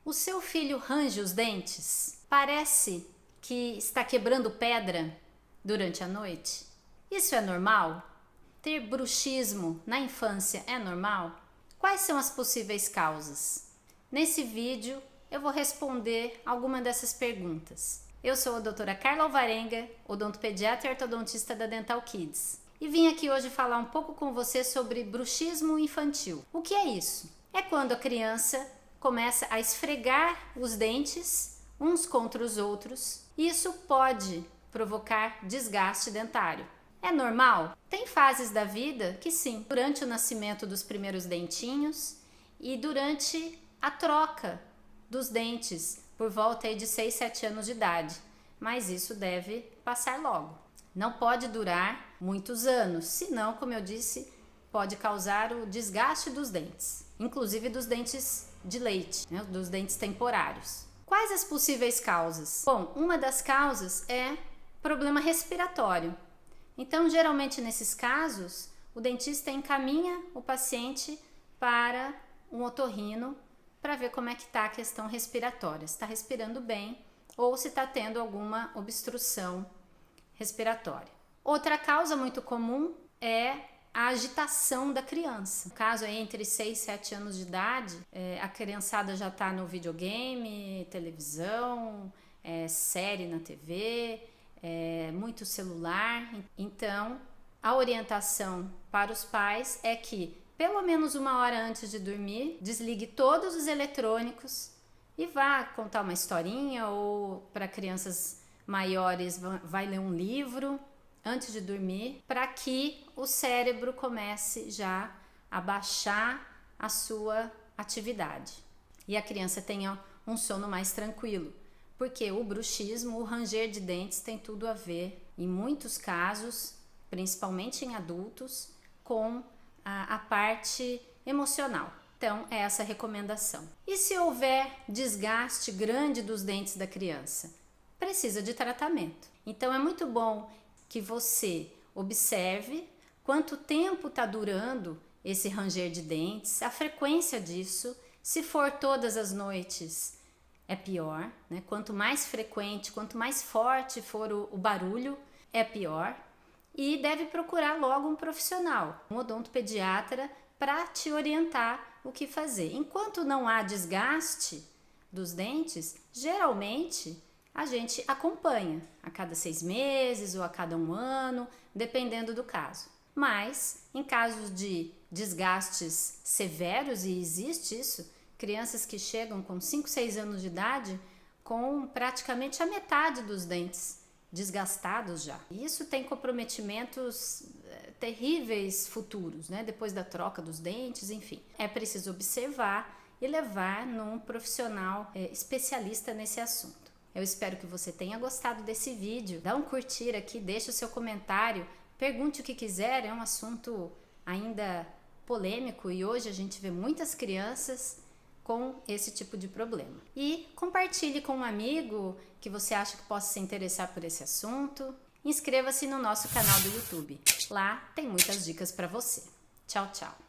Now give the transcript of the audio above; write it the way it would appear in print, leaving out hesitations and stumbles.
O seu filho range os dentes? Parece que está quebrando pedra durante a noite? Isso é normal? Ter bruxismo na infância é normal? Quais são as possíveis causas? Nesse vídeo eu vou responder alguma dessas perguntas. Eu sou a doutora Carla Alvarenga, odontopediatra e ortodontista da Dental Kids. E vim aqui hoje falar um pouco com você sobre bruxismo infantil. O que é isso? É quando a criança começa a esfregar os dentes uns contra os outros. Isso pode provocar desgaste dentário. É normal? Tem fases da vida que sim, durante o nascimento dos primeiros dentinhos e durante a troca dos dentes por volta aí de 6, 7 anos de idade, mas isso deve passar logo. Não pode durar muitos anos, senão, como eu disse, pode causar o desgaste dos dentes, inclusive dos dentes de leite, né, dos dentes temporários. Quais as possíveis causas? Bom, uma das causas é problema respiratório. Então, geralmente nesses casos, o dentista encaminha o paciente para um otorrino para ver como é que está a questão respiratória, se está respirando bem ou se está tendo alguma obstrução respiratória. Outra causa muito comum é a agitação da criança. No caso aí, entre 6 e 7 anos de idade, a criançada já está no videogame, televisão, série na TV, muito celular. Então, a orientação para os pais é que pelo menos 1 hora antes de dormir, desligue todos os eletrônicos e vá contar uma historinha, ou para crianças maiores vai ler um livro antes de dormir, para que o cérebro comece já a baixar a sua atividade e a criança tenha um sono mais tranquilo. Porque o bruxismo, o ranger de dentes, tem tudo a ver, em muitos casos, principalmente em adultos, com a parte emocional. Então, é essa a recomendação. E se houver desgaste grande dos dentes da criança? Precisa de tratamento. Então, é muito bom que você observe quanto tempo está durando esse ranger de dentes, a frequência disso. Se for todas as noites, é pior, né? Quanto mais frequente, quanto mais forte for o barulho, é pior. E deve procurar logo um profissional, um odontopediatra, para te orientar o que fazer. Enquanto não há desgaste dos dentes, geralmente a gente acompanha a cada 6 meses ou a cada 1 ano, dependendo do caso. Mas, em casos de desgastes severos, e existe isso, crianças que chegam com 5, 6 anos de idade com praticamente a metade dos dentes desgastados já. Isso tem comprometimentos terríveis futuros, né? Depois da troca dos dentes, enfim. É preciso observar e levar num profissional especialista nesse assunto. Eu espero que você tenha gostado desse vídeo. Dá um curtir aqui, deixa o seu comentário, pergunte o que quiser, é um assunto ainda polêmico e hoje a gente vê muitas crianças com esse tipo de problema. E compartilhe com um amigo que você acha que possa se interessar por esse assunto. Inscreva-se no nosso canal do YouTube. Lá tem muitas dicas para você. Tchau, tchau!